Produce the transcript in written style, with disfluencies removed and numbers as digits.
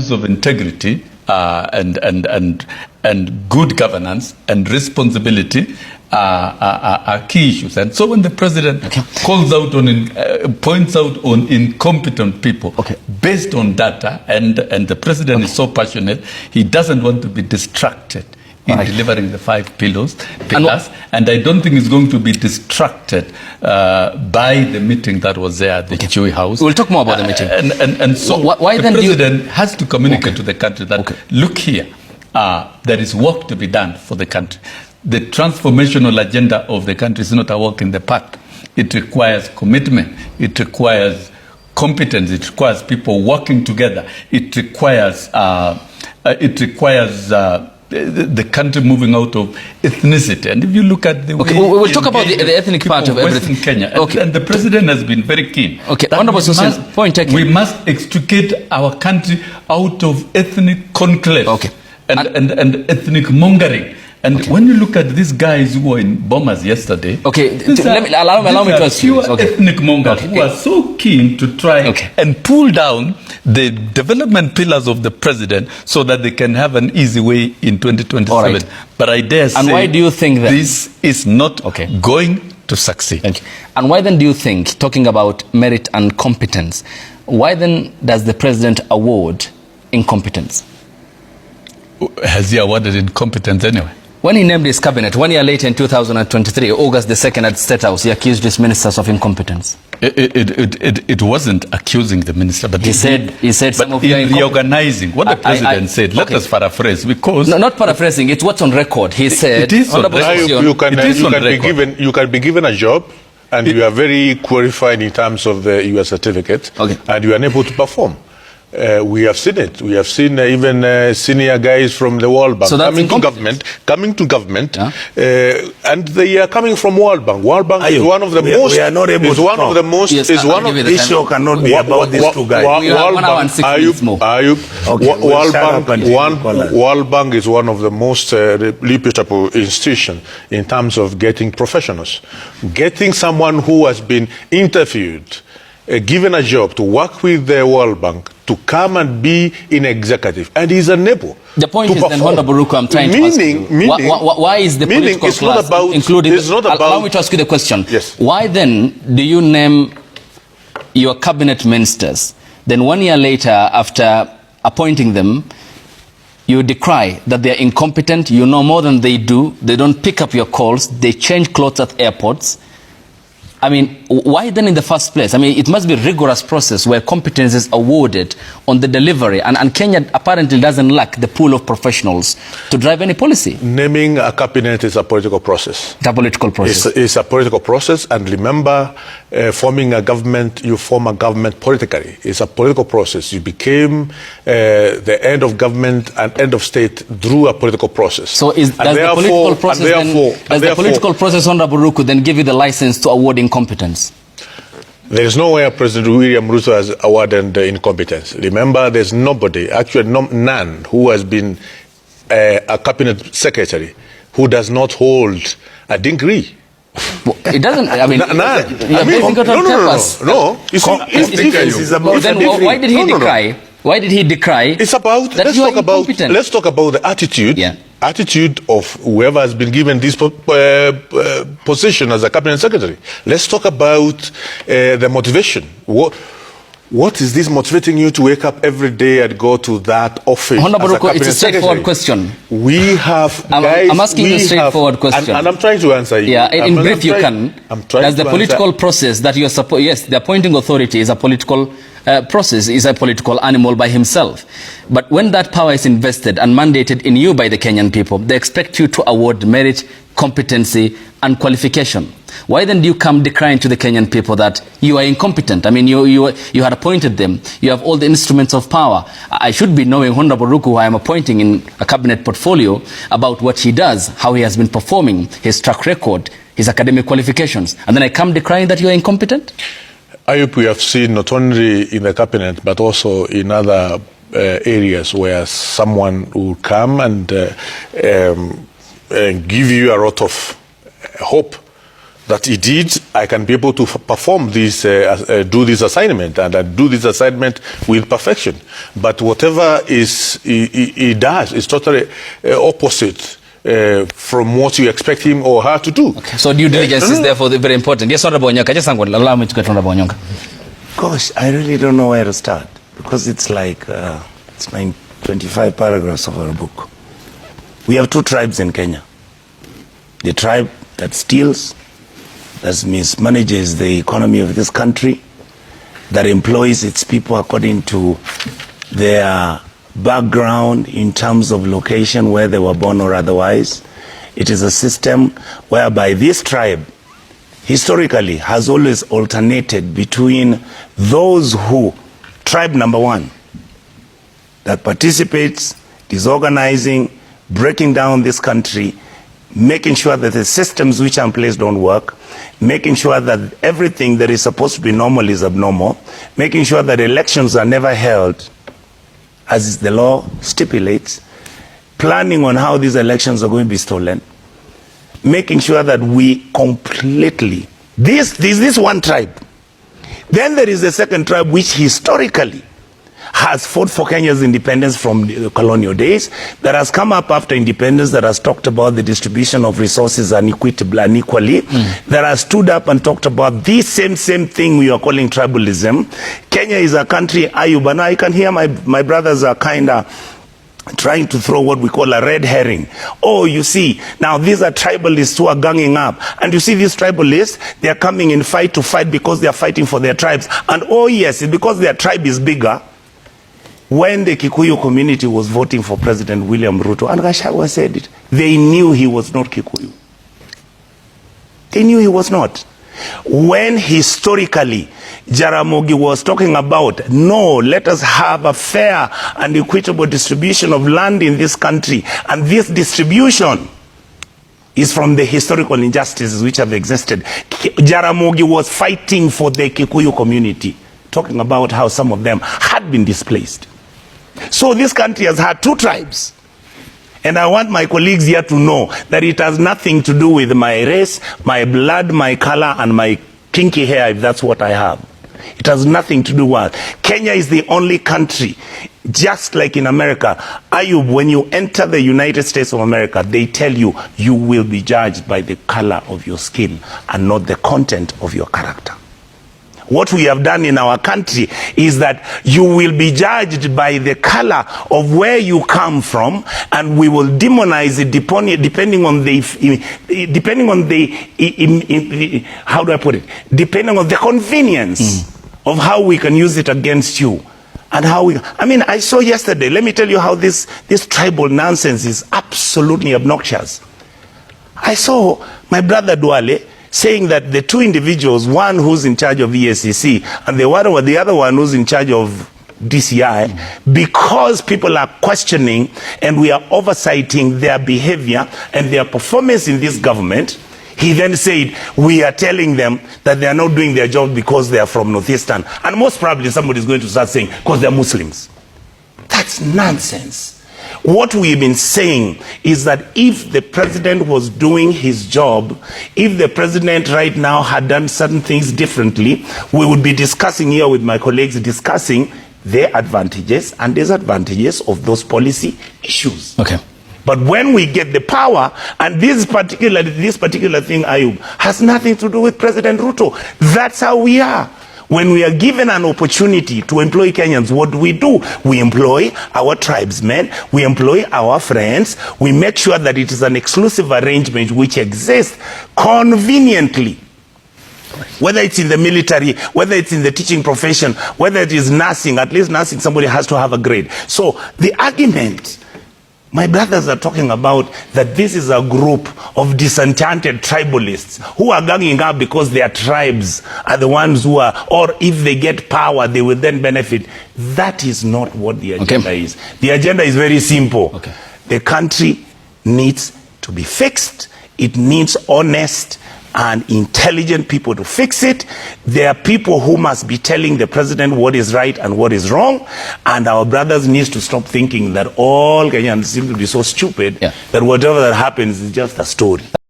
values of integrity and good governance and responsibility are key issues. And so when the president calls out on, points out on incompetent people based on data, and the president is so passionate, he doesn't want to be distracted in delivering the 5 pillars, and I don't think he's going to be distracted by the meeting that was there at the Chewy House. We'll talk more about the meeting. And so why the president has to communicate to the country that, look here, there is work to be done for the country. The transformational agenda of the country is not a walk in the park. It requires commitment. It requires competence. It requires people working together. It requires the country moving out of ethnicity. And if you look at the way we'll talk about the ethnic part of everything. Kenya, and the president has been very keen. Honorable Susan, point taken. We must extricate our country out of ethnic conclave and ethnic mongering. And when you look at these guys who were in Bomas yesterday, allow me to ask you. Ethnic mongers who are so keen to try and pull down the development pillars of the president so that they can have an easy way in 2027. But I dare say, why do you think that this is not going to succeed? Thank you. And why then do you think, talking about merit and competence, why then does the president award incompetence? Has he awarded incompetence anyway? When he named his cabinet, 1 year later in 2023, August the 2nd at State House, he accused his ministers of incompetence. It wasn't accusing the minister, but he said some of you are reorganizing. What the president said, let us paraphrase, because not paraphrasing, it's what's on record. He said, you can be given a job, and you are very qualified in terms of your certificate, and you are unable to perform. We have seen it. We have seen even senior guys from the World Bank coming to government, and they are coming from World Bank. World World Bank is one of the most. We are not able to one of the most. Yes, is one of the this show cannot be about these two guys. World Bank is one of the most reputable institutions in terms of getting professionals, getting someone who has been interviewed, given a job to work with the World Bank, to come and be in executive, and he's unable. The point is, then, Honorable Ruku, I'm trying to ask you, why is the political class included? Allow me to ask you the question. Yes. Why then do you name your cabinet ministers, then 1 year later, after appointing them, you decry that they are incompetent, you know more than they do, they don't pick up your calls, they change clothes at airports? I mean, why then in the first place? I mean, it must be a rigorous process where competence is awarded on the delivery. And Kenya apparently doesn't lack the pool of professionals to drive any policy. Naming a cabinet is a political process. It's a political process. It's a political process. And remember, forming a government, you form a government politically. It's a political process. You became the end of government and end of state through a political process. So does the political process, Honorable Ruku, then give you the license to award incompetence? There is nowhere President William Ruto has awarded incompetence. Remember, there's nobody, actually none, who has been a cabinet secretary who does not hold a degree. Well, it doesn't. I mean, none. No. Then why did he decry? Why did he decry? It's about. Let's talk about the attitude. Yeah. Attitude of whoever has been given this position as a cabinet secretary. Let's talk about the motivation. What is this motivating you to wake up every day and go to that office? Honorable Ruku, it's a straightforward question. We have I'm asking you a straightforward question. And I'm trying to answer you. Yeah, in brief you can. Does the political process that you are yes, the appointing authority is a political process, is a political animal by himself. But when that power is invested and mandated in you by the Kenyan people, they expect you to award merit, competency, and qualification. Why then do you come decrying to the Kenyan people that you are incompetent? I mean, you had appointed them. You have all the instruments of power. I should be knowing Honorable Ruku, who I am appointing in a cabinet portfolio, about what he does, how he has been performing, his track record, his academic qualifications. And then I come decrying that you are incompetent? I hope we have seen not only in the cabinet, but also in other areas where someone will come and give you a lot of hope that indeed I can be able to perform this, do this assignment, and do this assignment with perfection. But whatever he does is totally opposite from what you expect him or her to do. Okay. So due diligence is therefore very important. Yes, Honorable Onyonka. Just allow me to get Honorable Onyonka. Gosh, I really don't know where to start, because it's like it's 25 paragraphs of our book. We have two tribes in Kenya. The tribe that steals, that mismanages the economy of this country, that employs its people according to their background in terms of location, where they were born or otherwise. It is a system whereby this tribe historically has always alternated between those who, tribe number one, that participates, disorganizing, breaking down this country, making sure that the systems which are in place don't work, making sure that everything that is supposed to be normal is abnormal, making sure that elections are never held as the law stipulates, planning on how these elections are going to be stolen, making sure that we completely, this one tribe. Then there is a second tribe which historically has fought for Kenya's independence from the colonial days, that has come up after independence, that has talked about the distribution of resources unequally, that has stood up and talked about this same thing we are calling tribalism. Kenya is a country, Ayuba. Now I can hear my brothers are kind of trying to throw what we call a red herring. Oh, you see, now these are tribalists who are ganging up. And you see these tribalists, they are coming in fight to fight because they are fighting for their tribes. And oh yes, it's because their tribe is bigger. When the Kikuyu community was voting for President William Ruto, and Gachagua said it, they knew he was not Kikuyu. They knew he was not. When historically Jaramogi was talking about, no, let us have a fair and equitable distribution of land in this country, and this distribution is from the historical injustices which have existed. Jaramogi was fighting for the Kikuyu community, talking about how some of them had been displaced. So this country has had two tribes. And I want my colleagues here to know that it has nothing to do with my race, my blood, my color, and my kinky hair, if that's what I have. It has nothing to do with it. Kenya is the only country, just like in America. Ayub, when you enter the United States of America, they tell you, you will be judged by the color of your skin and not the content of your character. What we have done in our country is that you will be judged by the color of where you come from, and we will demonize it depending on the how do I put it? Depending on the convenience of how we can use it against you. And how we, I mean, I saw yesterday, let me tell you how this tribal nonsense is absolutely obnoxious. I saw my brother Duale saying that the two individuals, one who's in charge of EACC and the other one who's in charge of DCI, because people are questioning and we are oversighting their behavior and their performance in this government, he then said, we are telling them that they are not doing their job because they are from Northeastern. And most probably somebody is going to start saying, because they are Muslims. That's nonsense. What we've been saying is that if the president was doing his job, if the president right now had done certain things differently, we would be discussing here with my colleagues, discussing the advantages and disadvantages of those policy issues. Okay. But when we get the power, and this particular thing, Ayub, has nothing to do with President Ruto. That's how we are. When we are given an opportunity to employ Kenyans, what do? We employ our tribesmen, we employ our friends, we make sure that it is an exclusive arrangement which exists conveniently. Whether it's in the military, whether it's in the teaching profession, whether it is nursing, at least nursing, somebody has to have a grade. So the argument my brothers are talking about, that this is a group of disenchanted tribalists who are ganging up because their tribes are the ones who are, or if they get power, they will then benefit. That is not what the agenda is. The agenda is very simple. The country needs to be fixed. It needs honest and intelligent people to fix it. There are people who must be telling the president what is right and what is wrong, and our brothers need to stop thinking that all Kenyans seem to be so stupid that whatever that happens is just a story.